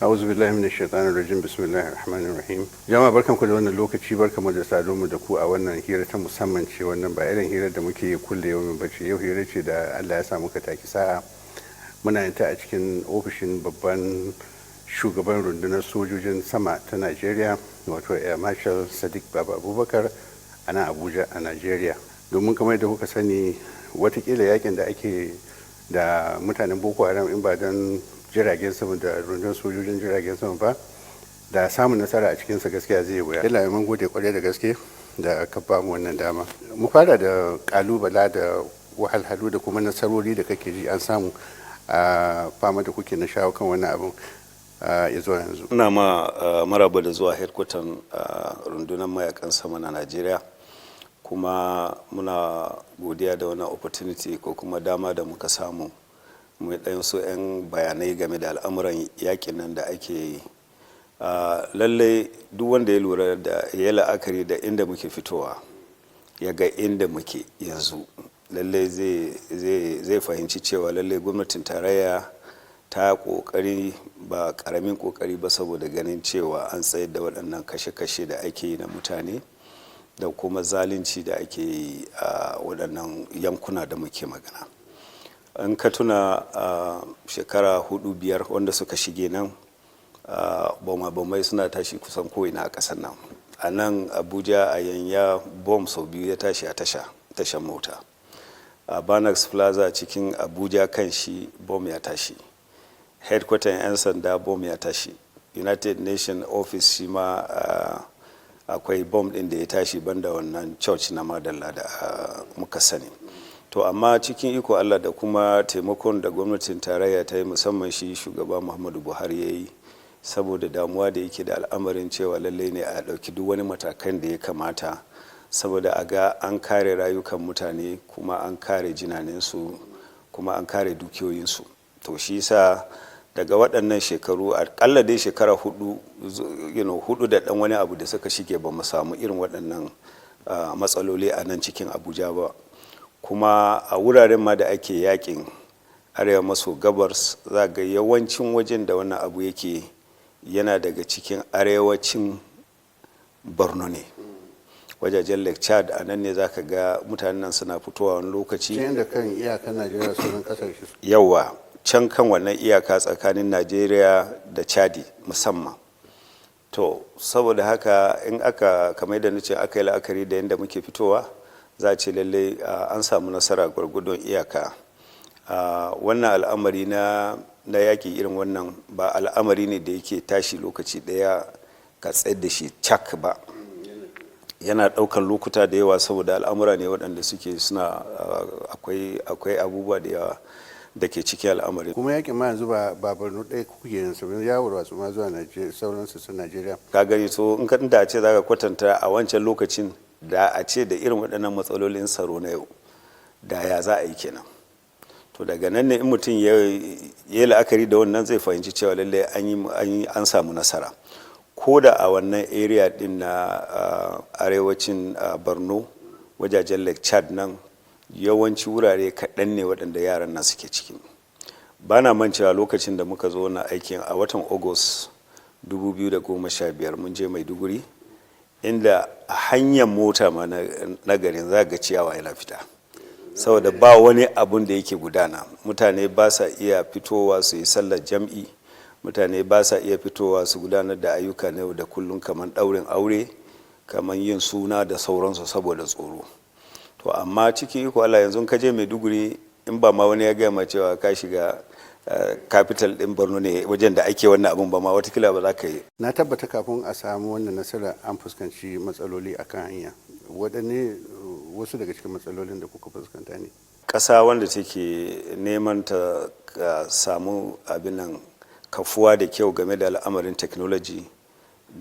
A'udhu billahi minash shaitanir rajim. Bismillahir rahmanir rahim. Jama'a barkanku da wannan lokaci, barkamu da saduwa da ku a wannan hira ta musamman ce. Wannan ba irin hirar da muke yi kulle yau ba ce. Yau hira ce da Allah ya sa muka taki sa'a. Muna yin ta a cikin ofishin babban shugaban rundunar sojojin sama ta Najeriya, wato Air Marshal Sadiq Baba Abubakar a nan Abuja a Najeriya. Domin kamar da kuka sani, watakila yakin da ake da mutanen Boko Haram in ba don jiragen sama da rundunar sojojin jiragen sama ba, da samun nasara a cikinsa gaskiya zai wuya. Yalla mun gode kwarai da gaske da ka ba mu wannan dama. Mu fara da kalubala da wahalhalu da kuma nasarori da kake ji an samu a fama da kuke na shawo kan wannan abin ya zuwa yanzu. Ina maraba da zuwa headquarter rundunar mayakan sama na Najeriya, kuma muna godiya da wannan opportunity ko kuma dama da muka samu mai ɗayan su 'yan bayanai game da al'amuran yakin nan da ake yi. Lallai duk wanda ya lura da ya la'akari da inda muke fitowa ya ga inda muke yanzu, lallai zai fahimci cewa lallai gwamnatin tarayya ta kokari, ba karamin kokari ba, saboda ganin cewa an tsayar da waɗannan kashe-kashe da ake yi na mutane da kuma zalunci da ake yi a waɗannan yankuna da muke magana. In ka tuna shekara 4-5 wanda suka shige nan, bama-bamai suna tashi kusan ko'ina a ƙasar nan. A nan Abuja a Yanya bom sau 2 ya tashi a tashan mota. A Banax Plaza cikin Abuja kan shi bom ya tashi. Headquarter 'yan sanda bom ya tashi. United Nations office shi ma akwai bom ɗin da ya tashi, banda wannan church na Madalla da muka sani. To amma cikin iko Allah da kuma taimakon da gwamnatin tarayya ta yi, musamman shi shugaba Muhammadu Buhari ya yi, saboda damuwa da yake da al'amarin cewa lallai ne a ɗauki duk wani matakan da ya kamata saboda a ga an kare rayukan mutane, kuma an kare jinaninsu, kuma an kare dukiyoyinsu. To shi sa daga waɗannan shekaru, aƙalla dai shekara 4 da ɗan wani abu da suka shige, ba mu samu irin waɗannan matsaloli a nan cikin Abuja ba. Kuma a wuraren ma da ake yakin arewa maso gabas, za ga yawancin wajen da wannan abu yake yana daga cikin arewacin Borno ne, wajajen Lake Chad. A nan ne za ka ga mutanen nan suna fitowa wani lokaci da kan iyakan Najeriya sauran kasashe. Yawa can kan wannan iyaka tsakanin Najeriya da Chadi musamman. To saboda haka in aka, kamar da nace, aka yi la'akari da yadda muke fitowa, za a ce lallai an samu nasara gwargwadon iyaka. Wannan al'amari na yaƙi irin wannan ba al'amari ne da yake tashi lokaci ɗaya ka tsayar da shi cak ba. Yana ɗaukar lokuta da yawa, saboda al'amura ne waɗanda suke suna akwai abubuwa da yawa da ke cikin al'amari. Kuma yakin ma yanzu ba Borno ɗaya kuke yin sa, ya warwatsu ma zuwa sauran sassan Najeriya. Ka gani, so in ka da ce za ka kwatanta a wancan lokacin da a ce da irin waɗannan matsalolin tsaro na yau, da ya za a yi kenan. To daga nan ne in mutum ya yi la'akari da wannan, zai fahimci cewa lallai an samu nasara. Ko da a wannan area din na arewacin Borno, wajajen Lake Chad nan, yawanci wurare kaɗan ne waɗanda yaran nan suke ciki. Ba na mancewa lokacin da muka zo na aikin a watan August 2015, mun je Maiduguri, inda a hanyar mota ma na garin za ga ciyawa yana fita, saboda ba wani abun da yake gudana. Mutane ba sa iya fitowa su yi sallar jam'i, mutane ba sa iya fitowa su gudanar da ayyuka na yau da kullum, kamar ɗaurin aure, kamar yin suna da sauransu, saboda tsoro. To amma cikin iko Allah, yanzu ka je Maiduguri, in ba ma wani ya gaya ma cewa ka shiga capital din Borno ne, wajen da ake wannan abun ba ma, watakila ba za ka yi. Na tabbata kafin a samu wannan nasara an fuskanci matsaloli akan hanya. Waɗanne wasu daga cikin matsalolin da kuka fuskanta ne? Ƙasa wanda take neman ta samu abin nan kafuwa da kyau game da al'amarin technology,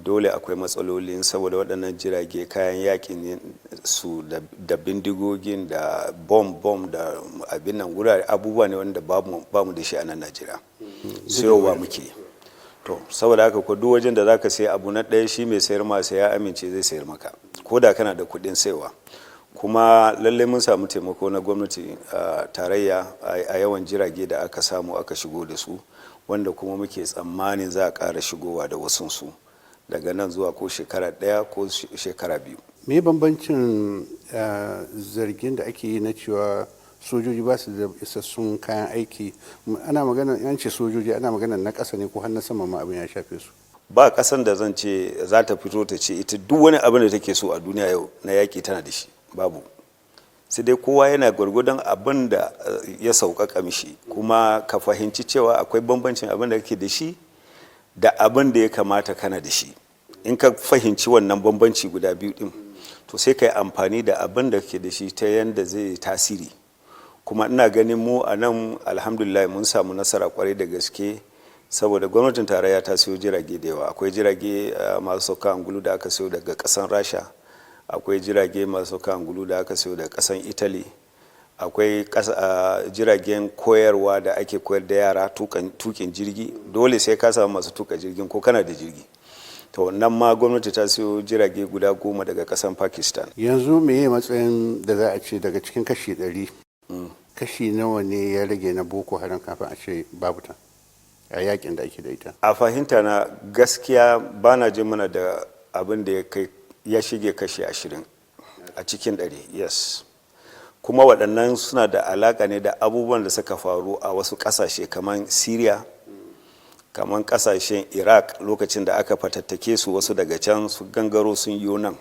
dole akwai matsalolin, saboda waɗannan jirage kayan yakin su da bindigogin da bom da abin nan wurare, abubuwa ne wanda ba mu da shi a nan Najeriya. Sayowa muke. To saboda haka ko duk wajen da zaka sai abu na ɗaya, shi mai sayar ma sai ya amince zai sayar maka, ko da kana da kuɗin sayowa. Kuma lallai mun samu taimako na gwamnati tarayya a yawan jirage da aka samu aka shigo da su, wanda kuma muke tsammanin za a ƙara shigowa da wasunsu daga nan zuwa ko shekara 1 ko shekara 2. me bambancin zargin da ake yi na cewa sojoji ba su da isassun kayan aiki? Ana magana yanci sojoji, ana magana na ƙasa ne ko har na sama ma abin ya shafe su? Ba ƙasan da zan ce za ta fito ta ce ita duk wani abin da take so a duniya yau na yaƙi tana da shi, babu. Sai dai kowa yana gwargwadon abin da ya sauƙaƙa mishi, kuma ka fahimci cewa akwai bambancin abin da kake da shi da abin da ya kamata kana da shi. In ka fahimci wannan bambanci guda biyu din, to sai ka yi amfani da abin da kake da shi ta yanda zai tasiri. Kuma ina ganin mu a nan alhamdulillah mun samu nasara kwarai da gaske, saboda gwamnatin tarayya ta siyo jirage da yawa. Akwai jirage masu sauka angulu da aka siyo daga ƙasan Rasha, akwai jirage masu sauka angulu da aka siyo daga ƙasan Italy, akwai jiragen koyarwa da ake koyar da yara tukin jirgi. Dole sai ka samu masu tuka jirgin ko kana da jirgi. To nan ma gwamnati ta siyo jirage guda 10 daga ƙasan Pakistan. Yanzu meye matsayin da za a ce daga cikin kashi 100 kashi nawa ne ya rage na Boko Haram kafin a ce babu ta a yakin da ake da ita? A fahimta na gaskiya ba na jin mana da abin da ya shige kashi 20 a cikin 100. Yes. Kuma waɗannan suna da alaƙa ne da abubuwan da suka faru a wasu ƙasashe kamar Syria, kamar ƙasashen Iraq lokacin da aka fatattake su, wasu daga can su gangaro sun yi nan.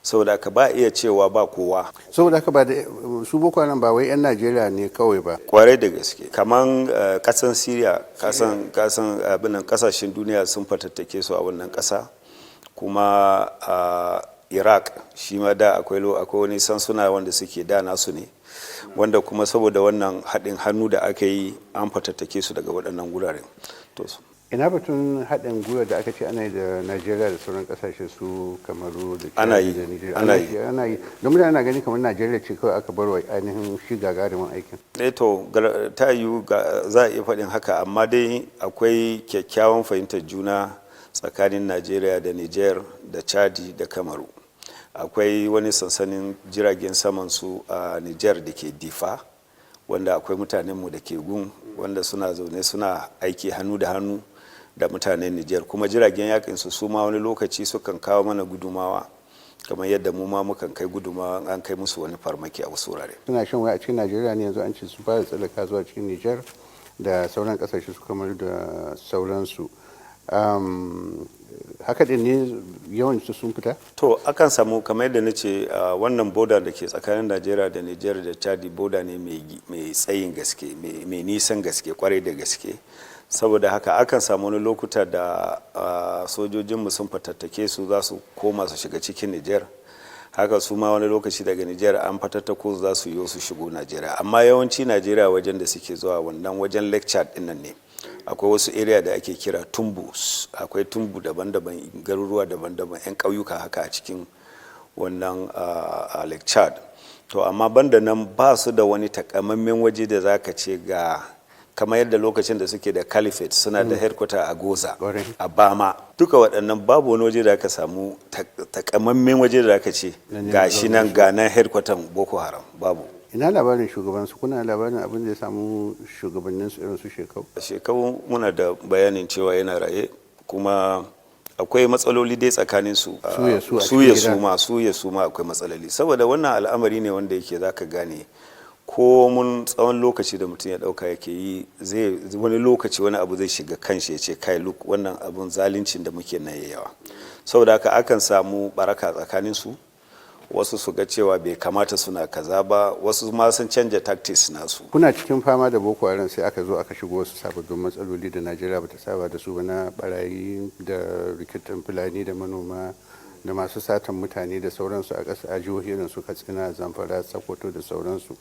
Saboda haka ba iya cewa ba kowa. Saboda haka ba da su Boko Haram ba wai 'yan Najeriya ne kawai ba. Kwarai da gaske. Kaman kasan Syria, kasan abinan kasashen duniya sun fatattake su a wannan kasa. Kuma Iraq shi ma da akwai wani sansuna wanda suke da nasu ne, wanda kuma saboda wannan haɗin hannu da aka yi an fatattake su daga waɗannan guraren. Ina batun haɗin gwiwa da aka ce ana yi da Najeriya da sauran ƙasashe su Kamaru da ana yi da Nigeria? Ana yi. Don mutane na gani kamar Najeriya ce kawai aka bar wa ainihin shi gagarumin aikin. To ta yiwu za a iya faɗin haka, amma dai akwai kyakkyawan fahimtar juna tsakanin Najeriya da Niger da Chadi da Kamaru. Akwai wani sansanin jiragen saman su a Niger da ke Difa, wanda akwai mutanenmu da ke gun, wanda suna zaune suna aiki hannu da hannu da mutanen Niger. Kuma jiragen yakin su ma wani lokaci sukan kawo mana gudumawa, kamar yadda mu ma mukan kai gudumawa an kai musu wani farmaki a wasu wurare. Suna shan waya a cikin Najeriya ne yanzu, an ce su fara tsallaka zuwa cikin Niger da sauran kasashe su kamar da sauransu. Haka din ne yawanci sun fita? To akan samu, kamar yadda na ce, wannan boda da ke tsakanin Najeriya da Niger da Chadi boda ne mai tsayin gaske, mai nisan gaske, kwarai da gaske. Saboda haka akan samu wani lokuta da sojojinmu sun fatattake su za su koma su shiga cikin Niger. Haka su ma wani lokaci daga Niger an fatattako za su yi su shigo Najeriya. Amma yawanci Najeriya wajen da suke zuwa wannan wajen lecture din nan ne. Akwai wasu area da ake kira tumbus, akwai tumbu daban-daban, garuruwa daban-daban, 'yan ƙauyuka haka a cikin wannan Lake Chad. To amma banda nan ba su da wani takamaiman waje da za ka ce ga, kamar yadda lokacin da suke da Caliphate suna da headquarter a Goza, a Bama. Duka waɗannan babu wani waje da aka samu takamaiman waje da aka ce ga shi nan ga nan headquarter Boko Haram, babu. Ina labarin shugabansu? Kuna labarin abin da ya samu shugabanninsu irin su Shekau? Shekau muna da bayanin cewa yana raye, kuma akwai matsaloli dai tsakanin su su ma akwai matsaloli, saboda wannan al'amari ne wanda yake zaka gane ko mun tsawon lokaci da mutum ya dauka yake yi, zai wani lokaci wani abu zai shiga kanshi ya ce kai look wannan abun zalincin da muke nan yawa. Saboda haka akan samu baraka tsakanin su, wasu su ga cewa bai kamata suna kaza ba, wasu ma sun canja tactics nasu. Kuna cikin fama da Boko Haram sai aka zo aka shigo wasu sababbin matsaloli da Najeriya bata saba da su ba, na barayi da rikitan Fulani da manoma da masu satan mutane da sauransu a ƙasa, a jihohi irin su Katsina, Zamfara, Sokoto da sauransu.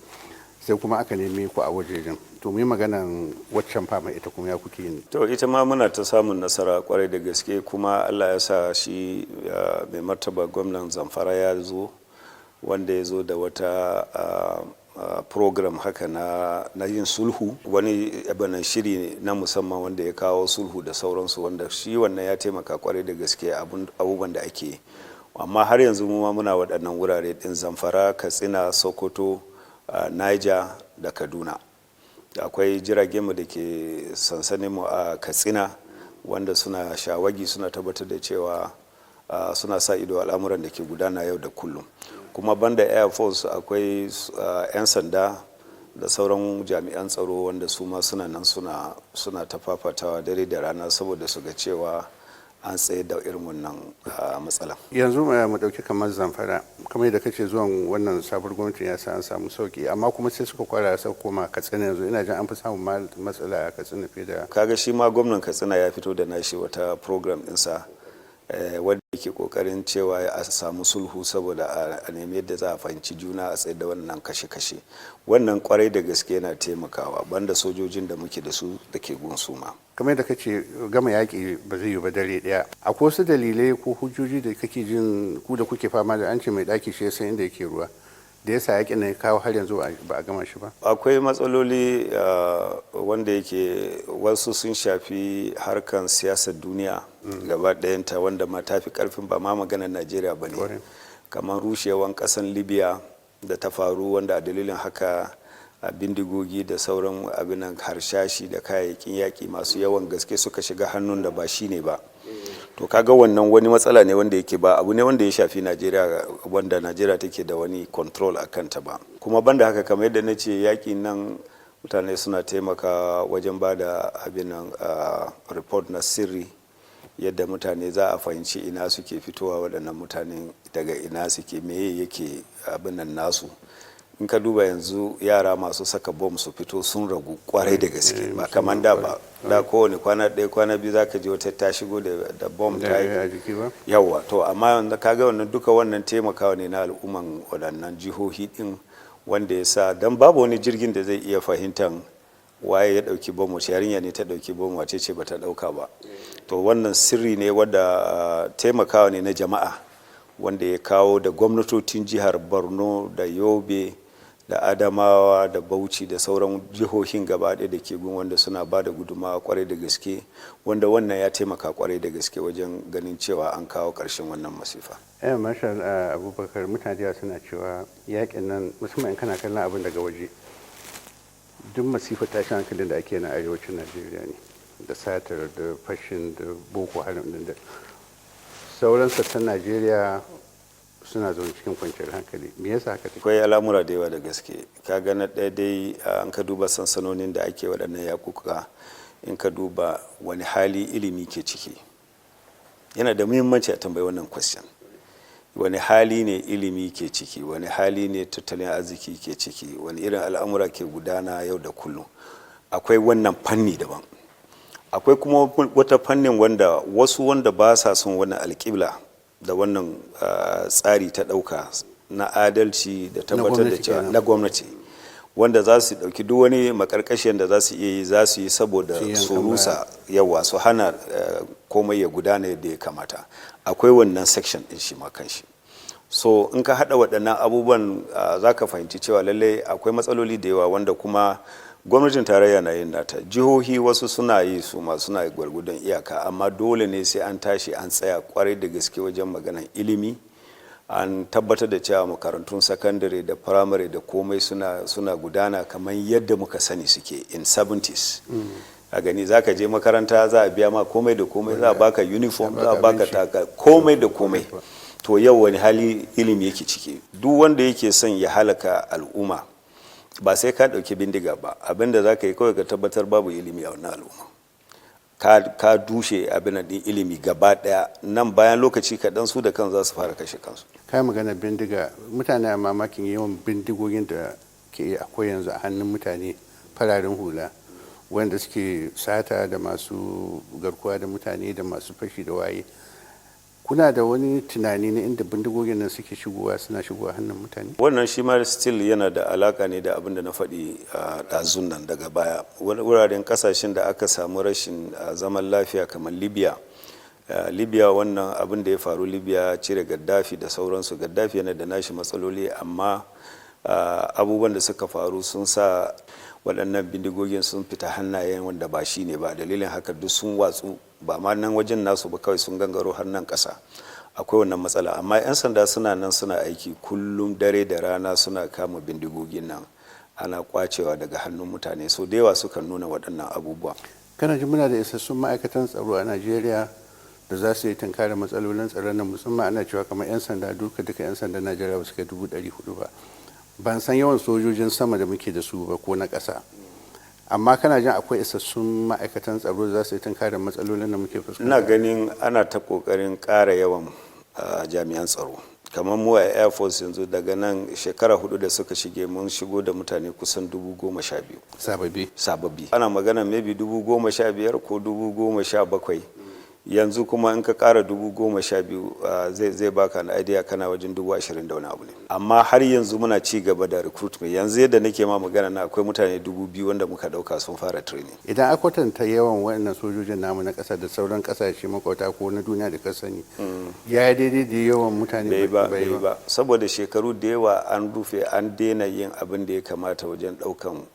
Sai kuma aka neme ku a wajejen. To mu yi maganan waccan fama ita kuma ya kuke yin? To ita ma muna ta samun nasara kwarai da gaske, kuma Allah ya sa shi mai martaba gwamnan Zamfara ya zo, wanda ya zo da wata program haka na yin sulhu, wani abinan shiri na musamman wanda ya kawo sulhu da sauransu, wanda shi wannan ya taimaka kwarai da gaske abubuwan da ake. Amma har yanzu mu ma muna waɗannan wurare ɗin Zamfara, Katsina, Sokoto, Niger da Kaduna. akwai jiragenmu da ke sansaninmu a Katsina wanda suna shawagi suna tabbatar da cewa suna sa ido al'amuran da ke gudana yau da kullum. Kuma banda Air Force akwai 'yan sanda da sauran jami'an tsaro wanda su ma suna nan suna ta fafatawa dare da rana saboda su ga cewa an tsaye da irin wannan matsala. Yanzu mu dauki kamar Zamfara, kamar yadda kace zuwan wannan sabuwar gwamnati ya sa an samu sauki, amma kuma sai suka kwara sa koma Katsina. Yanzu ina jin an fi samun matsala a Katsina fiye da kaga shi ma gwamnan Katsina ya fito da nashi wata program ɗinsa wanda yake kokarin cewa a samu sulhu saboda a nemi yadda za a fahimci juna a tsaye da wannan kashe-kashe. Wannan kwarai da gaske yana taimakawa banda sojojin da muke da su da ke gunsuma. Kamar da kace gama yaƙi ba zai yi ba dare ɗaya. Akwai wasu dalilai ko hujjoji da kake jin ku da kuke fama da an ce mai ɗaki shi sai inda yake ruwa da yasa yaƙin nan kawo har yanzu ba a gama shi ba? Akwai matsaloli wanda yake wasu sun shafi harkan siyasar duniya gaba ɗayanta wanda ma tafi karfin ba ma maganar Najeriya ba ne, kamar rushewan ƙasan Libya da ta faru wanda a dalilin haka a bindigogi da sauran abinan harshashi da kayayyakin yaƙi masu yawan gaske suka shiga hannun da ba shi ne ba. To kaga wannan wani matsala ne wanda yake ba abu ne wanda ya shafi Najeriya, wanda Najeriya take da wani control a kanta ba. Kuma banda haka kamar yadda na ce yaƙi nan mutane suna taimaka wajen ba da abinan report na sirri yadda mutane za a fahimci ina suke fitowa, waɗannan mutane daga ina suke, meye yake abin nan nasu. In ka duba yanzu yara masu saka bom su fito sun ragu kwarai da gaske, ba kamar da ba. Da kowane kwana ɗaya kwana biyu za ka ji wata ta shigo da bom ta yi yawa. To amma yanzu kaga wannan duka wannan taimakawa ne na al'umman waɗannan jihohi ɗin, wanda ya sa don babu wani jirgin da zai iya fahimtar waye ya ɗauki bom, wace yarinya ne ta ɗauki bom, wace ce ba ta ɗauka ba. To wannan sirri ne wanda taimakawa ne na jama'a wanda ya kawo da gwamnatocin jihar Borno da Yobe da Adamawa da Bauchi da sauran jihohin gaba ɗaya da ke gun wanda suna ba da gudunmawa kwarai da gaske, wanda wannan ya taimaka kwarai da gaske wajen ganin cewa an kawo ƙarshen wannan masifa. Marshal Abubakar, mutane suna cewa yakin nan musamman in kana kallon abin daga waje, duk masifar tashin hankalin da ake na arewacin Najeriya ne, da satar da fashin da boko haram din da sauran sassan Najeriya suna zaune cikin kwanciyar hankali. Me yasa haka take? Akwai al'amura da yawa da gaske. Ka ga na ɗaya dai an ka duba sansanonin da ake waɗannan yakuka, in ka duba wani hali ilimi ke ciki, yana da muhimmanci a tambayi wannan question. Wani hali ne ilimi ke ciki, wani hali ne tattalin arziki ke ciki, wani irin al'amura ke gudana yau da kullum. Akwai wannan fanni daban. Akwai kuma wata fannin wanda wasu wanda ba sa son wannan alƙibla da wannan tsari ta ɗauka na adalci da tabbatar da cewa na gwamnati, wanda za su ɗauki duk wani makarkashiyar da za su iya yi za su yi saboda su rusa yawa, su hana komai ya gudana yadda ya kamata. Akwai wannan section ɗin shi ma kanshi. So in ka haɗa waɗannan abubuwan za ka fahimci cewa lallai akwai matsaloli da yawa wanda kuma gwamnatin tarayya na yin nata, jihohi wasu suna yi su ma suna gwargwadon iyaka, amma dole ne sai an tashi an tsaya kwarai da gaske wajen maganar ilimi, an tabbatar da cewa makarantun sakandare da firamare da komai suna gudana kamar yadda muka sani suke in 70s. A gani za ka je makaranta za a biya ma komai da komai, za a baka uniform, za a baka taka komai da komai. To yau wani hali ilimi yake ciki? Duk wanda yake son ya halaka al'umma ba sai ka ɗauki bindiga ba, abinda za ka yi kawai ka tabbatar babu ilimi a wannan al'umma, ka dushe abin din ilimi gaba ɗaya. Nan bayan lokaci kaɗan su da kan za su fara kashe kansu. Kai magana bindiga, mutane a mamakin yawan bindigogin da ke akwai yanzu a hannun mutane fararen hula wanda suke sata da masu garkuwa da mutane da masu fashi da waye. Kuna da wani tunani na inda bindigogin nan suke shigowa, suna shigowa hannun mutane? Wannan shi ma still yana da alaka ne da abin da na faɗi a ɗazun nan daga baya. Wuraren kasashen da aka samu rashin zaman lafiya kamar Libya. Libya wannan abin da ya faru Libya, cire Gaddafi da sauransu. Gaddafi yana da nashi matsaloli, amma abubuwan da suka faru sun sa waɗannan bindigogin sun fita hannayen wanda ba shi ne ba. Dalilin haka duk sun watsu, ba ma nan wajen nasu ba, kawai sun gangaro har nan ƙasa. Akwai wannan matsala, amma 'yan sanda suna nan suna aiki kullum dare da rana, suna kama bindigogin nan ana kwacewa daga hannun mutane, so da yawa sukan nuna waɗannan abubuwa. Kana ji muna da isassun ma'aikatan tsaro a Najeriya da za su yi tunkara matsalolin tsaron nan, musamman ana cewa kamar 'yan sanda duka 'yan sandan Najeriya ba su kai 400 ba. Ban san yawan sojojin sama da muke da su ba ko na ƙasa, amma kana jin akwai isassun ma'aikatan tsaro da za su yi tunkara matsalolin da muke fuskanta? Ina ganin ana ta ƙoƙarin ƙara yawan jami'an tsaro. Kamar mu a Air Force yanzu daga nan shekara 4 da suka shige mun shigo da mutane kusan 12,000 sababbi. Ana magana maybe 15,000 ko 17,000. Yanzu kuma in ka kara 12,000 zai baka na idea kana wajen 20,000 da wani abu ne. Amma har yanzu muna ci gaba da recruitment. Yanzu yadda nake ma magana na akwai mutane 2,000 wanda muka dauka sun fara training. Idan a kwatanta yawan waɗannan sojojin namu na ƙasa da sauran ƙasashe makwata ko na duniya da ka sani, ya yi daidai da yawan mutane? Bai ba, saboda shekaru da yawa an rufe, an daina yin abin da ya kamata wajen daukan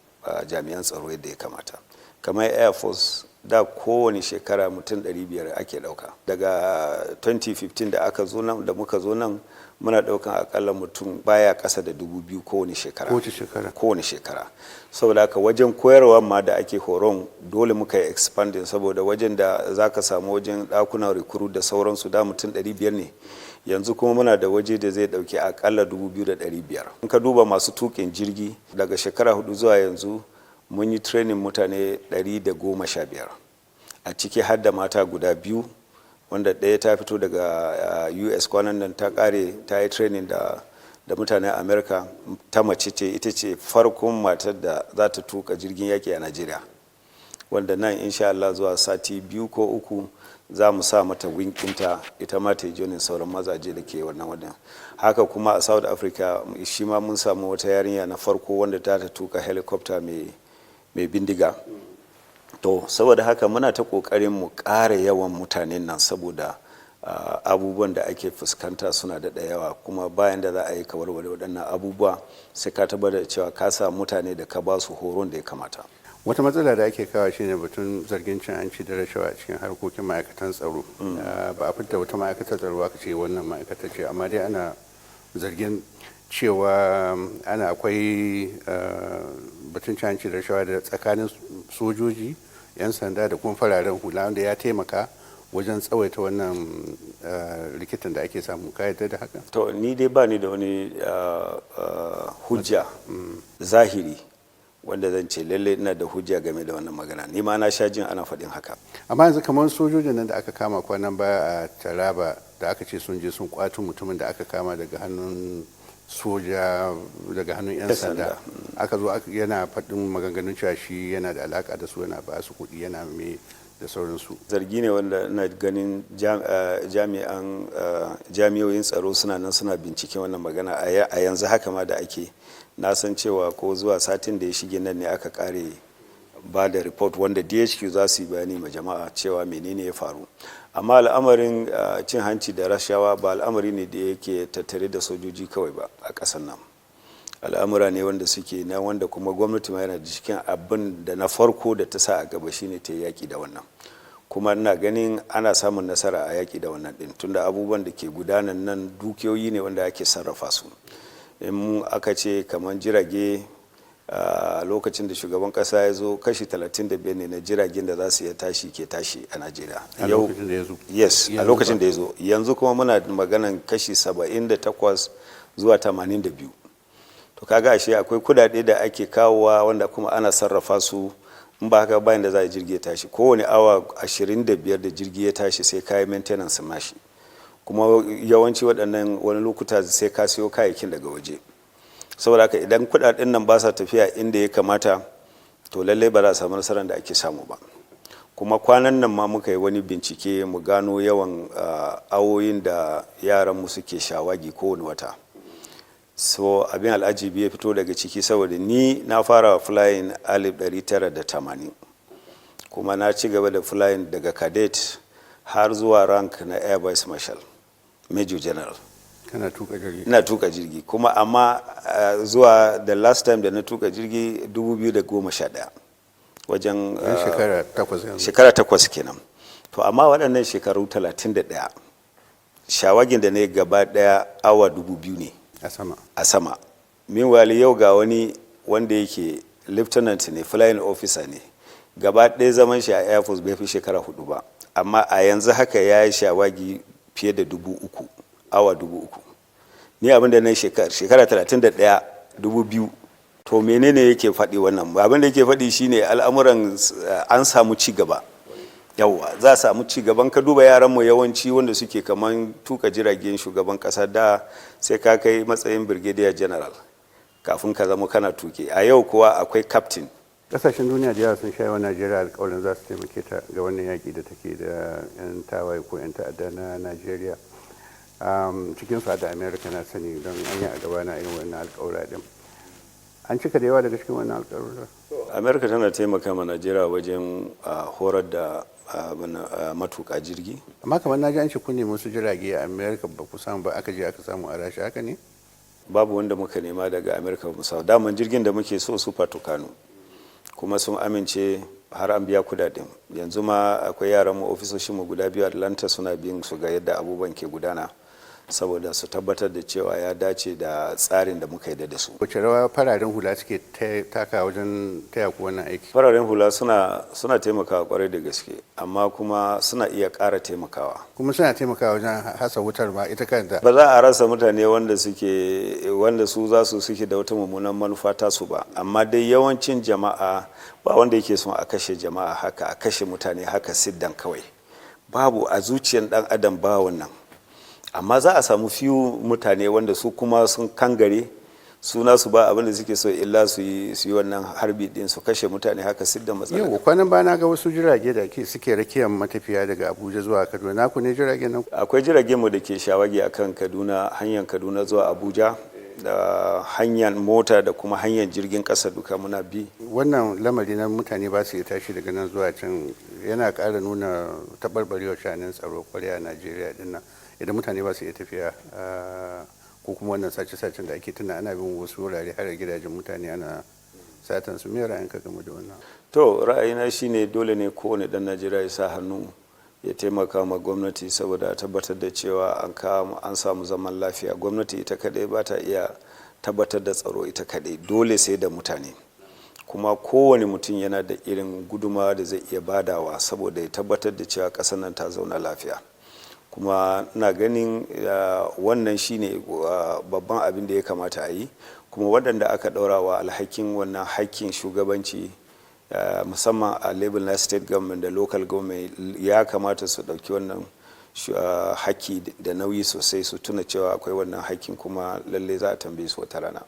jami'an tsaro yadda ya kamata. Kamar Air Force da kowane shekara mutum 500 ake dauka. Daga 2015 da aka zo nan, da muka zo nan, muna daukan akalla mutum baya kasa da 2,000 kowane shekara. Saboda haka wajen koyarwa ma da ake horon dole muka yi expanding, saboda wajen da za ka samu wajen dakunan recruit da sauransu da mutum 500 ne. Yanzu kuma muna da waje da zai dauki akalla 2,500. In ka duba masu tukin jirgi daga shekara 4 zuwa yanzu mun yi training mutane 115, a ciki har da mata guda 2, wanda ɗaya ta fito daga US kwanan nan ta kare ta yi training da mutanen America, ta mace ce, ita ce farkon matar da za ta tuka jirgin yaki a Najeriya, wanda nan insha Allah zuwa sati 2 ko 3 za mu sa mata winkinta ita ma ta yi jonin sauran mazaje da ke wannan. Haka kuma a South Africa shi ma mun samu wata yarinya na farko wanda ta tuka helicopter mai bindiga. To saboda haka muna ta kokarin mu ƙara yawan mutanen nan, saboda abubuwan da ake fuskanta suna da yawa, kuma bayan da za a yi ka warware waɗannan abubuwa sai ka tabbatar da cewa ka sa mutane da ka ba su horon da ya kamata. Wata matsala da ake kawo shine batun zargin cin hanci da rashawa a cikin harkokin ma'aikatan tsaro. Ba a fita wata ma'aikatar tsaro aka ce wannan ma'aikatar ce, amma dai ana zargin cewa akwai batun cin hanci da rashawa da tsakanin sojoji, 'yan sanda da kuma fararen hula, wanda ya taimaka wajen tsawaita wannan rikitin da ake samu. Ka yarda da haka? To ni dai ba ni da wani hujja zahiri wanda zan ce lalle ina da hujja game da wannan magana. Ni ma na sha jin ana faɗin haka. Amma yanzu kamar sojojin nan da aka kama kwanan baya a Taraba, da aka ce sun je sun kwato mutumin da aka kama daga hannun soja, daga hannun 'yan sanda, aka zo yana faɗin maganganun cewa shi yana da alaka da su, yana ba su kuɗi, yana mai da sauransu. Zargi ne wanda ina ganin jami'oyin tsaro suna nan suna binciken wannan magana a yanzu haka ma da ake. Na san cewa ko zuwa satin da ya shige nan ne aka kare ba da report wanda DHQ za su yi bayani ma jama'a cewa menene ya faru. Amma al'amarin cin hanci da rashawa ba al'amari ne da yake tattare da sojoji kawai ba a ƙasar nan. Al'amura ne wanda suke na wanda kuma gwamnati ma yana da cikin abin da na farko da ta sa a gaba shine ta yaƙi da wannan. Kuma ina ganin ana samun nasara a yaƙi da wannan ɗin, tunda abubuwan da ke gudanan nan dukiyoyi ne wanda ake sarrafa su. In aka ce kamar jirage, a lokacin da shugaban kasa ya zo kashi 35 ne na jiragen da za su iya tashi ke tashi a Najeriya. A lokacin da ya zo? Yes, a lokacin da ya zo. Yanzu kuma muna maganan kashi 78 zuwa 82. To kaga ashe akwai kudade da ake kawowa wanda kuma ana sarrafa su, in ba haka bayan da za a jirgi ya tashi. Kowane awa 25 da jirgi ya tashi sai kayi maintenance mashi. Kuma yawanci waɗannan wani lokuta sai ka siyo kayayyakin daga waje. Saboda haka idan kudaden nan ba sa tafiya inda ya kamata, to lallai ba za a samu nasarar da ake samu ba. Kuma kwanan nan ma muka yi wani bincike mu gano yawan awoyin da yaranmu suke shawagi kowane wata. So abin al'ajibi ya fito daga ciki, saboda ni na fara flying 1980, kuma na ci gaba da flying daga cadet har zuwa rank na Air Vice Marshal, Major General. Kana tuka jirgi? Ina tuka jirgi, kuma amma zuwa the last time da na tuka jirgi 2011, wajen shekara 8 kenan. To amma waɗannan shekaru 31 shawagin da ne gaba ɗaya awa 2000 ne a sama. Meanwhile yau ga wani wanda yake lieutenant ne, flying officer ne, gaba ɗaya zaman shi a air force bai fi shekara 4 ba, amma a yanzu haka ya yi shawagi fiye da 3,000 awa 3,000. Ni abin da na shekara 31 2,000. To menene yake faɗi wannan? Abin da yake faɗi shine al'amuran an samu ci gaba. Yawwa za a samu ci gaban. Ka duba yaran mu yawanci wanda suke kaman tuka jiragen shugaban kasa da sai ka kai matsayin brigadier general kafin ka zama kana tuke. A yau kuwa akwai captain. Kasashen duniya da yawa sun sha wa Najeriya alƙawarin za su taimake ta ga wannan yaƙi da take da 'yan tawaye ko 'yan ta'adda na Najeriya. Cikin su da America na sani don an yi a gaba na irin wannan alƙawura din. An cika da yawa daga cikin wannan alƙawura. America tana taimaka ma Najeriya wajen horar da matuƙa jirgi. Amma kamar na ji an ce kun nemi wasu jirage a America ba ku samu ba, aka je aka samu a Rasha, haka ne? Babu wanda muka nema daga America mu samu. Daman jirgin da muke so su Tucano. Kuma sun amince har an biya kudaden. Yanzu ma akwai yaran mu ofisoshin mu guda biyu Atlanta suna bin su ga yadda abubuwan ke gudana saboda su tabbatar da cewa ya dace da tsarin da muka yi da su. Wace rawa fararen hula suke taka wajen taya ku wannan aiki? Fararen hula suna taimakawa kwarai da gaske, amma kuma suna iya ƙara taimakawa. Kuma suna taimakawa wajen hasa wutar ma ita kanta. Ba za a rasa mutane wanda su za su suke da wata mummunan manufa tasu ba, amma dai yawancin jama'a ba wanda yake son a kashe jama'a haka, a kashe mutane haka siddan kawai. Babu a zuciyar dan adam ba wannan. Amma za a samu fiye mutane wanda su kuma sun kangare suna su ba abin da suke so illa su yi wannan harbi din su kashe mutane haka sidda matsala. Yau kwanan bana ga wasu jirage da suke rakiyar matafiya daga Abuja zuwa Kaduna. Naku ne jiragen nan? Akwai jiragen mu da ke shawagi akan Kaduna, hanyar Kaduna zuwa Abuja, da hanyar mota da kuma hanyar jirgin kasa duka muna bi. Wannan lamari na mutane ba su iya tashi daga nan zuwa can yana ƙara nuna taɓarɓarewar sha'anin tsaro kwarai a Najeriya din nan. Idan mutane ba su iya tafiya ko kuma wannan sace-sacen da ake tuna ana bin wasu wurare har gidajen mutane ana satan su, me ra'ayinka game da wannan? To ra'ayina shine dole ne kowane dan Najeriya ya sa hannu ya taimaka ma gwamnati saboda tabbatar da cewa an samu zaman lafiya. Gwamnati ita kadai ba ta iya tabbatar da tsaro ita kadai, dole sai da mutane. Kuma kowane mutum yana da irin gudumawa da zai iya badawa saboda ya tabbatar da cewa ƙasar nan ta zauna lafiya. Kuma na ganin wannan shine babban abin da ya kamata a yi, kuma waɗanda aka ɗaurawa alhakin wannan haƙƙin shugabanci musamman a level na state government da local government ya kamata su ɗauki wannan haƙƙi da nauyi sosai, su tuna cewa akwai wannan haƙƙin kuma lalle za a tambaye su wata rana.